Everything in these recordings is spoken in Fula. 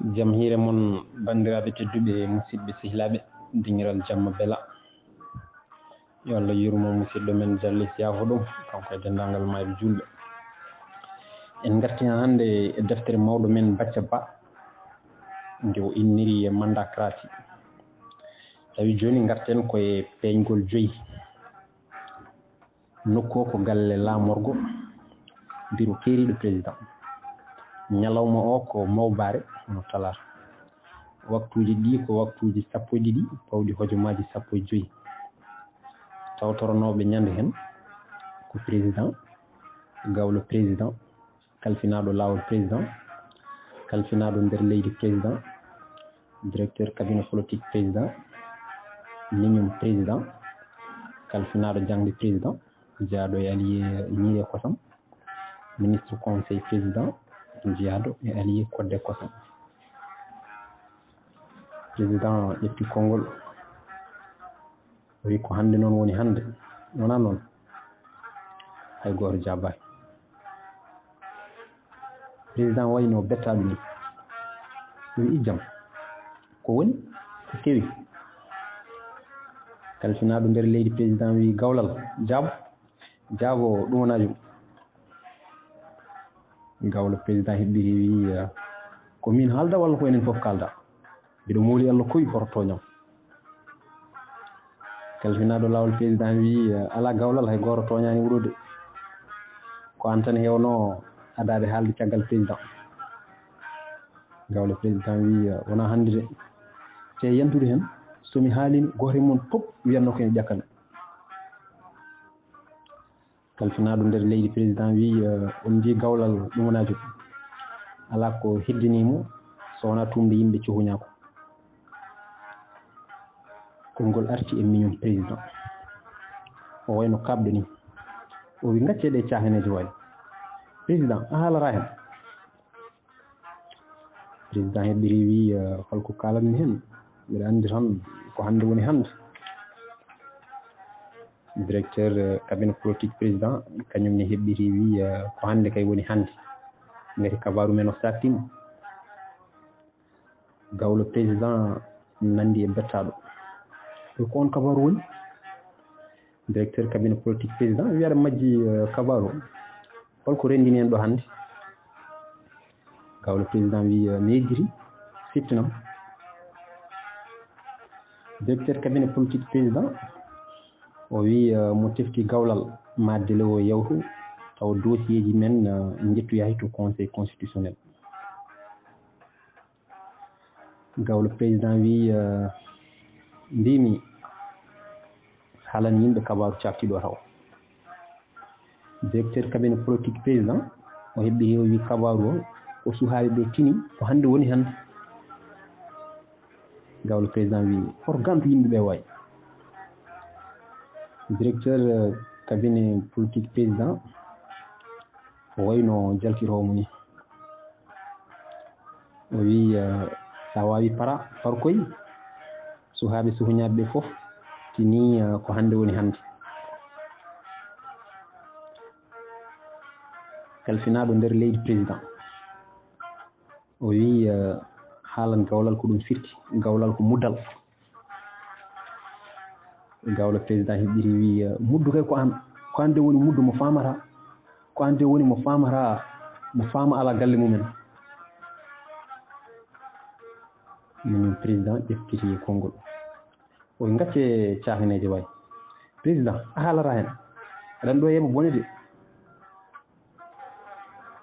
jam hiire mon bandiraɓe tedduɓe musidɓe sehilaɓe dingiral jamma bela yo Allah yurmo musidɗo men Diallo Siafo ɗum kanko e dendagal mayɓe julɓe. En garti hannde e deftere mawɗo men Bacca Bah nde o inniri e Manndakaraasi. Tawi joni garten koye peeñgol 5 nokku o ko galle laamorgo biro keeriɗo président. Ñalawma o ko mawbare no Pulaar. Waktuuji ɗi ko waktuuji 12 pawɗi hojomaji 15. Tawtoranoɓe ñande hen ko président, gawlo président, kalfinaɗo lawol président, kalfinaɗo nder leydi président, directeur cabinet politique président, miñum président, kalfinaɗo jangde président, jeyaɗo e allié ñiire kosam, ministre conseil président, jeyaɗo e allié kodde kosam. Président ƴetti konngol o wi ko hannde noon woni hannde, wona noon hay goto jabaki. Président wayno bettaɗo ni o wi ijjam ko woni ko kewi. Kalfinaɗo nder leydi président wi gawlal jaabo ɗum wona jum. Gawlo président heɓɓiri wi ko min haalda walla ko enen fof kalda, mbiɗo muuli Allah koyi oto toñam. Kalfinaɗo lawol président wi ala gawlal hay goto toñani wuuro de, ko an tan hewno adade haalde caggal président. Gawlo président wi wona hannde de, te yantude hen somi haalino goto e mon fof wiyanno ko ene ƴakkami. Kalfinaɗo nder leydi président wi on jii gawlal ɗum wona jum, ala ko heddinimo so wona tumde yimɓe cohuñako. Konngol arti e miñum président o wayno kabɗo ni, o wi gacceɗe cahaneje waɗi président a haalara hen. Président heɓɓiri wi holko kalatmi hen, mbiɗa andi tan ko hannde woni hannde. Directeur cabinet politique président kañumne heɓɓiri wi ko hannde kay woni hannde, ngati kabaru men o saktima. Gawlo président nandi e bettaɗo, ko on kabaru woni. Directeur cabinet politique président wi aɗa majji kabaru holko rendini en ɗo hannde. Gawlo président wi mi yejjiti siftinam. Directeur cabinet politique président o wi mo tefti gawlal ma délai o yawtu taw dossier ji men jettoya to conseil constitutionnel. Gawlo président wi mbimi haalan yimɓe kabaru caftiɗo taw. Directeur cabinet politique président o heɓɓi o wi kabaru o ko suhaaɓe ɓe tini ko hannde woni hannde. Gawlo président wi hoto gantu yimɓe ɓe wayi. Directeur cabinet politique président o wayno jalkiromo ni, o wi sa wawi par koye suhaaɓe suhuñaɓe ɓe fof tini ko hannde woni hannde. Kalfinaɗo nder leydi président o wi haalan gawlal ko ɗum firti, gawlal ko muddal. Gawlo président heɓɓiri wi muddu kay ko an, ko hannde woni muddu mo famata, ko hannde woni mo famata mo fama ala galle mumen. Min président ƴeftiti konngol o gacce cahaneje wayi. Président a haalara hen, aɗa ɗo yeɓa bone de.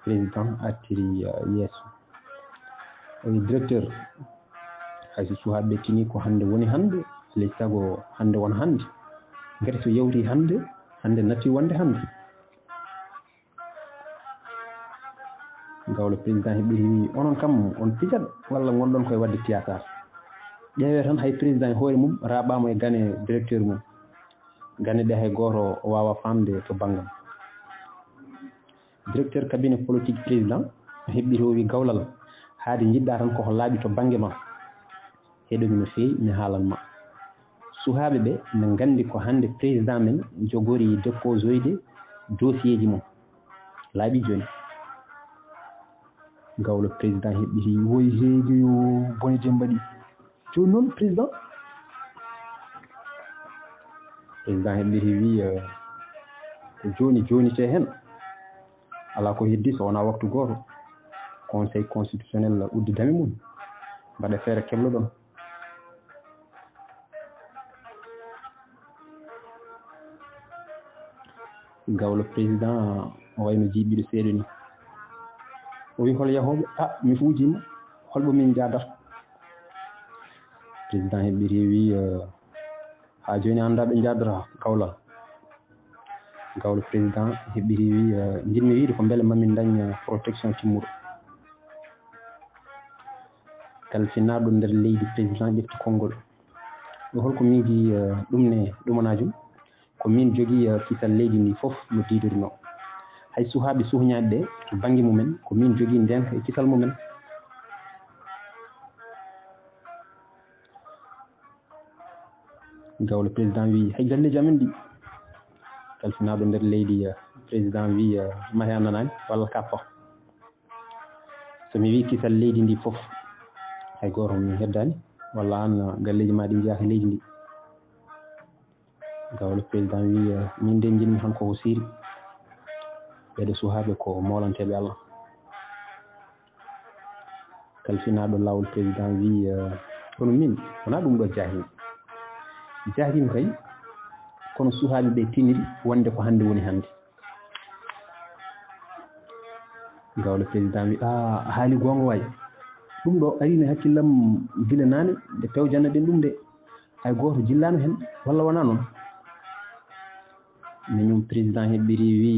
Président artiri yeeso o wi directeur hayso suhaaɓe ɓe tini ko hannde woni hannde, alay saago hannde won hannde, ngati so yawti hannde natti wonde hannde. Gawlo président heɓɓiri wi onon kam on pijat walla gonɗon koye wadde théâtre. ƴeewe tan hay président e hoore mum raɓama e gane directeur mum, gane ɗe hay goto o wawa famde to banggam. Directeur cabinet politique président heɓɓiri o wi gawlal haade jiɗɗa tan koko laaɓi to banggue ma, heɗomi no fewi mi haalanma. Suhaaɓe ɓe ne gandi ko hannde président men jogori déposoyde dossier ji mum laaɓi joni. gawlo président heɓɓiti woyi heedi yo bone de mbaɗi joni noon président heɓɓiti wi ko joni te hen ala ko heddi so wona waktu goto conseil constitutionnel uddidami mum mbaɗa feere keblo ɗon gawlo président o wayno jiiɓiɗo seeɗo ni o wi hol yahoɓe mi fuujima holɓe min jadata président heɓɓiti wi ha joni anda ɓe jadata kawlal gawlo président heɓɓiti wi jinmi wiide ko beele mamin daña protection timmuɗo kalfinaɗo nder leydi président ƴefti konngol ɗo holko miiji ɗumne ɗumanajum ko min jogui kisal leydi ndi foof no diidorino hay suhaaɓe suhñaɓe ɓe to banggue mumen ko min jogui ndenka e kisal mumen gawlo président wi hay galleji amen ɗi kalfinaɗo nder leydi président wi maahe a nanani walla kappa somi wi kisal leydi ndi foof hay goto mi heddani walla an galleji ma ɗi jeeyaka leydi ndi gawlo président wi min de jinmi tan koko siiri ɓeɗo suhaaɓe ko mawlanteɓe Allah kalfinaɗo lawol président wi kono min wona ɗum ɗo jahimi kay kono suhaaɓe ɓe tiniri wonde ko hande woni hande gawlo président wi a haali gonga wayi ɗum ɗo arino hakkillam gila nane nde pewjanno ɗen ɗum de hay goto jillano hen walla wona noon minum président heɓɓiri wi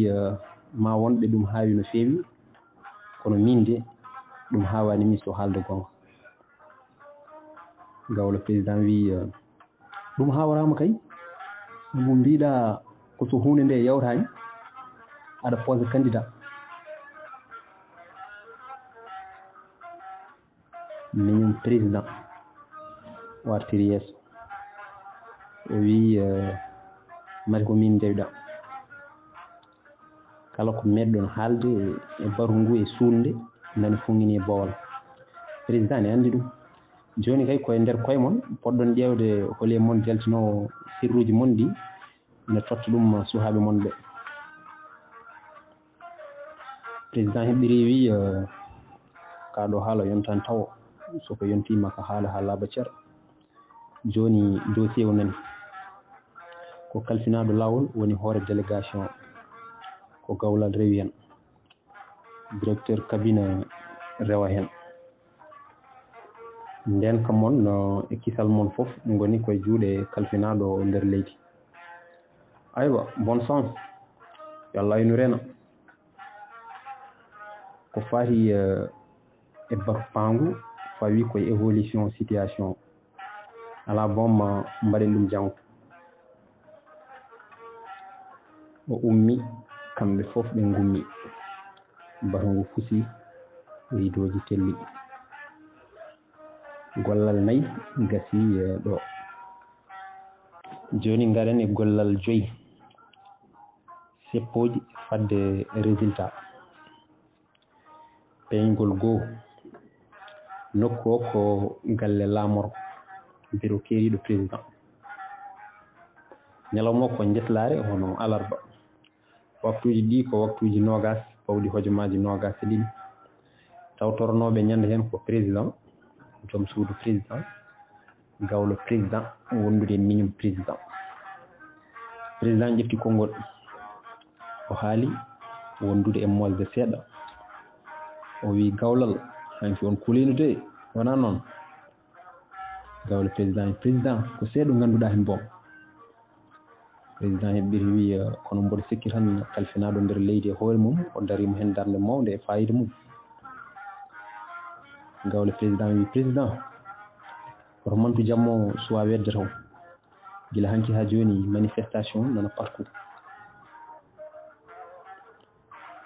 ma wonɓe ɗum haawi no feewi kono min de ɗum hawani min so haalde gonga gawlo président wi ɗum hawarama kay mo mbiɗa ko so hunde nde yawtani aɗa pose candidat minum président wartiri yeeso o wi mari ko min dewɗa kala ko meɗɗon haalde e baru ngu e suulde nani funngini e bowal président ne andi ɗum joni kay koye nder koye mon poɗɗon ƴewde holi mon jaltino sirruji mon ɗi ne totta ɗum suhaaɓe mon ɓe président heɓɓiri wi kaɗo haala yontani tawo soko yontima ko haala ha laaɓa ceer joni dossier o nani ko kalfinaɗo lawol woni hoore délégation ko gawlal rewi hen directeur cabinet rewa hen nden kam mon e kisal mon foof ngoni koye juuɗe kalfinaɗo nder leydi aywa bon sens yo Allah aynu rena ko fati e batu pangu fawi koye évolution situation ala bom mbaɗen ɗum janggo o ummi kamɓe fof ɓe gummi batu ngu fusi ridoji telli gollal nayyi gasi ɗo joni garen e gollal joyyi seppoji fadde résultat peygol goo nokku o ko galle lamoro bureau keeriɗo président ñalawma ko jetlare hono alarba waktuji ɗi ko waktuji nogas pawɗi hojomaji nogas e ɗiɗi taw tornoɓe ñande hen ko président joom suudu président gawlo président wondude minimum président ƴefti konngol o haali wondude e mosde seeɗa o wi gawlal hanki on kulino de wona noon gawlo président ko seeɗo ganduɗa hen boom président heɓɓiri wi kono mboɗo sikki tan kalfinaɗo nder leydi e hoore mum o darima hen darde mawde e fayida mum gawlo président wi président oto mantu jammo suwa wedde taw gila hanki ha joni manifestation nana partout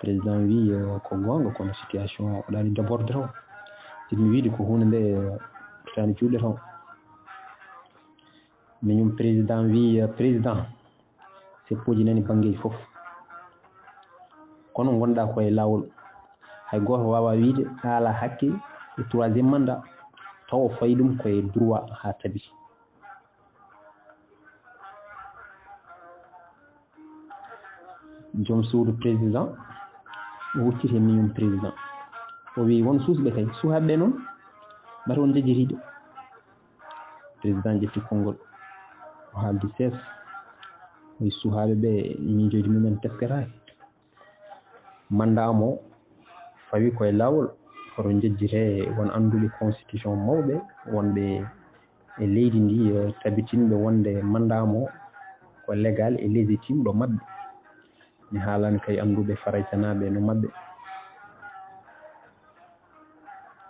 président wi ko gonga kono situation waɗani déborde taw siɗmi wiide ko hunde nde tani juuɗe taw minum président wi président seppoji nani banggueji foof kono gonɗa koye lawol hay gooto wawa wiide haala hakke e troisiéme mandat taw o fayi ɗum koye droit ha tabiti. joom suudu président o hucciti minum président o wi won suusɓe kay sukaɓeɓe noon mbata on jejjitiɗe. président ƴetti konngol o haaldi sees oyi sukaɓe ɓe miijoji mumen tesketaki mandat mo fawi koye lawol koto jejjire won anduɓe constitution mawɓe wonɓe e leydi ndi tabitinɓe wonde mandat mo ko légal et légitime ɗo mabɓe. mi haalani kay anduɓe faraysanaɓe no mabɓe.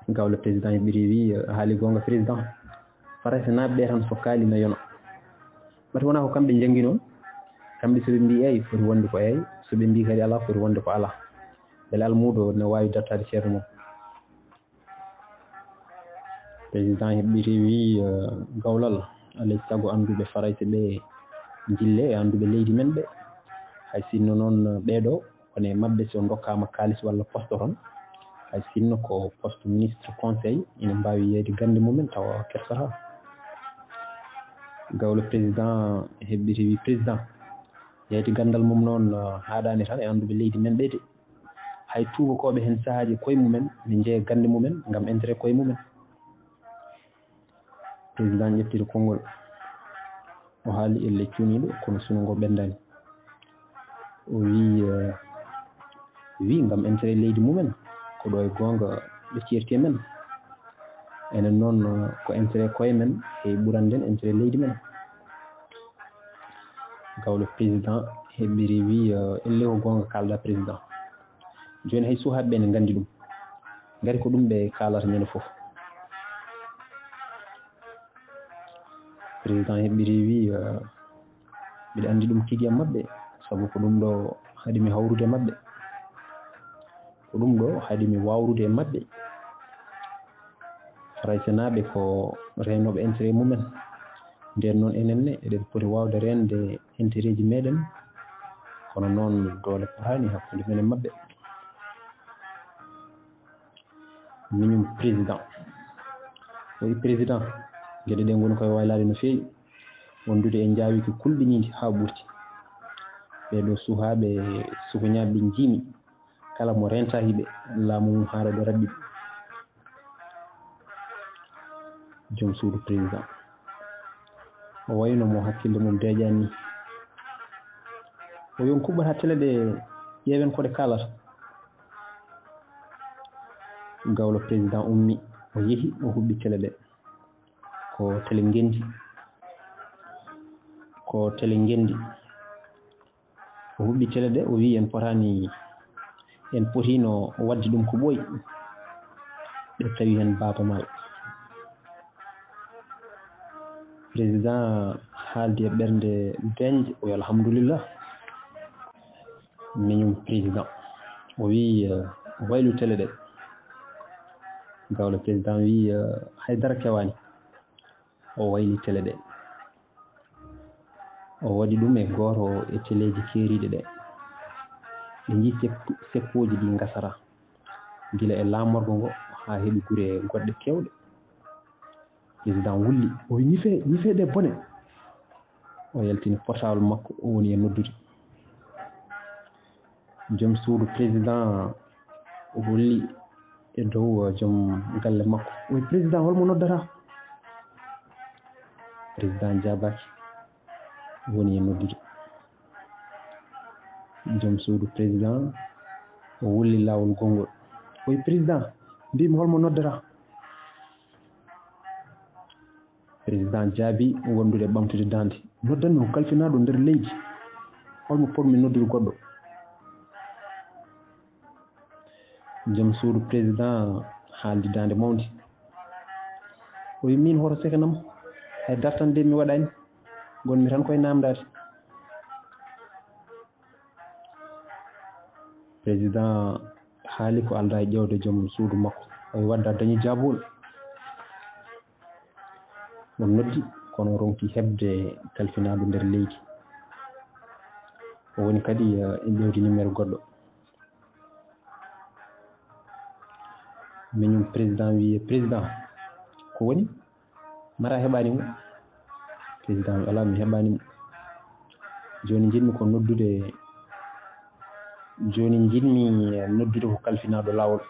gawle président heɓiri wi haali gonga président faraysanaɓe ɓe tan so kaali no yona ɓati wona ko kamɓe janggui noon. kamɓe soɓe mbi eyi foti wonde ko eyi soɓe mbi kadi ala foti wonde ko ala. beele almudo ne wawi dartade ceerno mum. président heɓiri wi gawlal alay saago anduɓe farayse ɓe jille e anduɓe leydi men ɓe hay sinno noon ɓeɗo kone mabɓe so dokkama kalis walla poste toon hay sinno ko poste ministre conseil ina mbawi yeyde gande mumen tawa kersata. gawle président heɓiri wi président yeyde gandal mum noon haɗani tan e anduɓe leydi men ɓe de hay tubakoɓe hen saahaji koye mumen ne jeeya gande mumen gam intérêt koye mumen. président ƴettiri konngol o haali elle cuuniɗo kono sunugo ɓendani o wi gam intérêt leydi mumen ko ɗo e gonga ɓe ceerti men enen noon ko intérêt koye men e ɓuranden intérêt leydi men. gawle président heɓiri wi elle ko gonga kalda président joni hay sukaɓeɓe ne gandi ɗum gari ko ɗum ɓe kalata ñande foof. président heɓiri wi mbiɗa andi ɗum tigui e mabɓe saabu ko ɗum ɗo haɗimi hawrude mabɓe ko ɗum ɗo haɗimi wawrude e mabɓe. faraysanaɓe ko renoɓe intérêt mumen nden noon enenne eɗen poti wawde rende intérêt ji meɗen kono noon doole potani hakkude men e mabɓe. minum président o wi président gueɗe ɗe goni koye waylade no feewi wondude e jaawiki kulɓinide ha ɓurti ɓeɗo sukaɓe sukuñaɓe ɓe jiimi kala mo renta hiɓe laamu mum haara ɗo rabɓiɓe. joom suudu président o wayno mo hakkille mum deƴani ni o yon kuɓɓata télé ɗe ƴeewen koɗe kalata. gawlo président ummi o yeehi o huɓɓi télé ɗe ko télé ngendi o huɓɓi télé ɗe o wi en potino wadde ɗum ko ɓooyi ɓe tawi hen Baba Maal. président haaldi e ɓernde deñde o wi alhamdulillah. minum président o wi waylu télé ɗe gawle président wi haydara kewani o wayli télé ɗe o waɗi ɗum e goto e téléji keeriɗe ɗe ɓe jii seppoji ɗi gasara gila e lamorgo ngo ha heeɓi guure goɗɗe kewɗe. président wulli o wi ñifeɗe bone o yaltini portable makko o woni e noddude. joom suudu président o holli e dow joom galle makko o wi président holmo noddata. président jabaki woni e noddude. joom suudu président o wulli lawol gongol o wi président mbimi holmo noddata. président jaabi wondude ɓamtude dande noddanmi ko kalfinaɗo nder leydi holmo potmi noddude goɗɗo. joom suudu président haaldi dande mawde o wi min hoto sekanam hay dartande mi waɗani gonmi tan koye namdade. président haali ko alda e ƴewde joom suudu makko o wi wadde a dañi jaabol o noddi kono ronki heɓde kalfinaɗo nder leydi o woni kadi e ƴewde numéro goɗɗo. minum président wi président ko woni mara heɓani mo président wi ala mi heɓani mo joni jinmi ko noddude ko kalfinaɗo lawol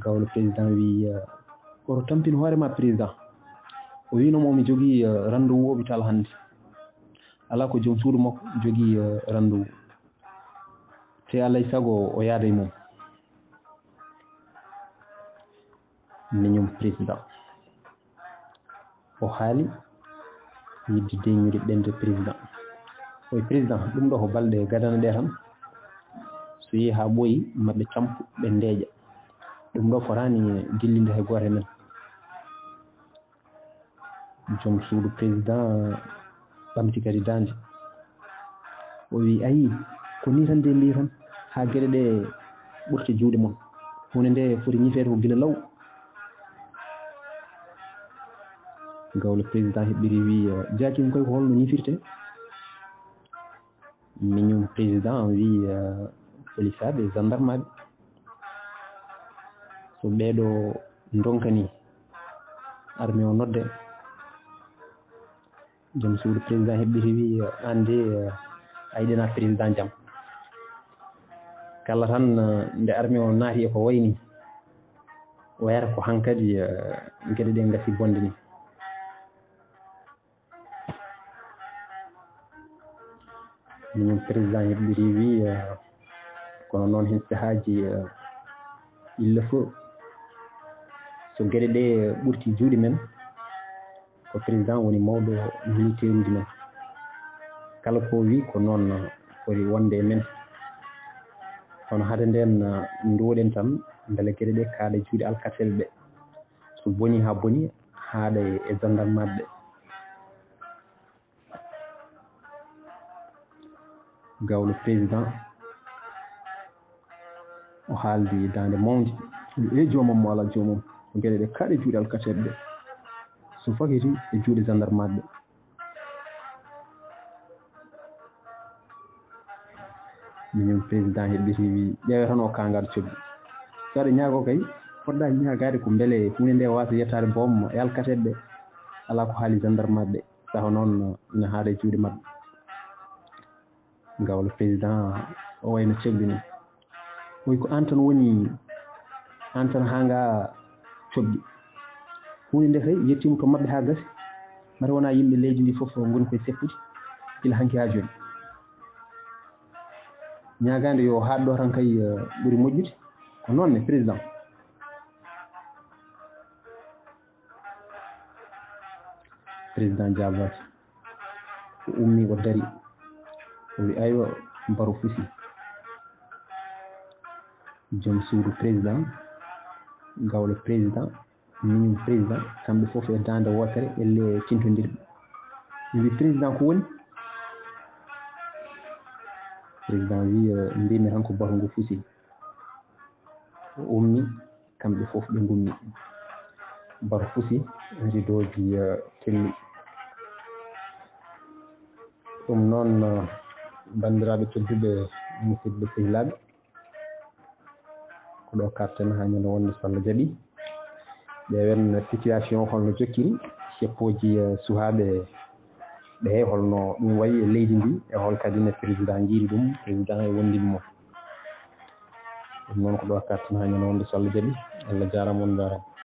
gawlo président wi oto tampin hoorema président o winomo mi jogui rendez-vous hôpital hannde ala ko joom suudu makko jogui rendez-vous te alay saago o yaada e mum miñum président o haali yidde deñude ɓende président oye président ɗum ɗo ko balɗe gadana ɗe tan so yeehi ha ɓooyi maɓe campo ɓe ndeeƴa ɗum ɗo forani dillinde hay goto men joom suudu président ɓamti kadi dande o wi ayi ko ni tan de mbi tan ha gueɗe ɗe ɓurte juuɗe mon hunde nde foti ñifede ko gila law gawlo président heɓɓiri wi jaakimi koy ko holno ñifirte miñum président wi polisaɓe gendarme aɓe so ɓeeɗo donkani armée o nodde joom suudu président heɓɓiri wi an de a yiɗana président jaam kala tan nde armée o naati e ko wayni o yara ko hankkadi gueɗe ɗe gasi bonde ni miñum président heɓɓiri wi kono noon hen sahaji il le faut so gueɗe ɗe ɓurti juuɗe men ko président woni mawɗo militaire uji men kala ko wi ko noon foti wonde e men kono hade nden nduwoɗen tan beele gueɗe ɗe kaaɗa e juuɗe alkasel ɓe so boni ha boni haaɗa e gendarme aɓe gawlo président o haaldi dande mawde e joomum mo ala joomum ko gueɗe ɗe kaaɗa e juuɗe alkasel ɓe so fakiti e juuɗe gendarme aɓe miñum président heɓɓiti wi ƴeewe tan o kangaɗo coggu so aɗa ñaago kay poɗɗa ñaagade ko beele hunde nde wasa yettade boom e alkateɓe ɓe ala ko haali gendarme aɓe ɓe tawa noon ne haaɗa e juuɗe mabɓe gawlo président o wayno ceggu ni oyi ko an tan woni an tan ha nga coggi hunde nde kay yettima to mabɓe ha gasi mbaɗa wona yimɓe leydi ndi foof goni koye seppude gila hanki ha joni ñagande yo haɗɗo tan kay ɓuuri moƴƴude ko noon ne président président jabate o ummi o dari o wi aywa mbaro fusi joom suudu président gawlo président miñum président kamɓe foof e dande wotere elle cintodirɓe mi wi président ko woni président wi mbimi tan ko bato ngu fusi o ummi kamɓe foof ɓe gummi bato fusi ridoji kelli ɗum noon bandiraɓe tedduɓe musidɓe sehilaɓe ko ɗo karten ha ñande wonde so Allah jaaɓi ƴeewen situation holno jokkiri cheppoji suhaɓe ɓe holno ɗum wayi e leydi ndi e hol kadi ne président jiiri ɗum président e wondimo mo ɗum noon ko ɗo karten ha ñande wonde so Allah jaaɓi Allah jarama on jarama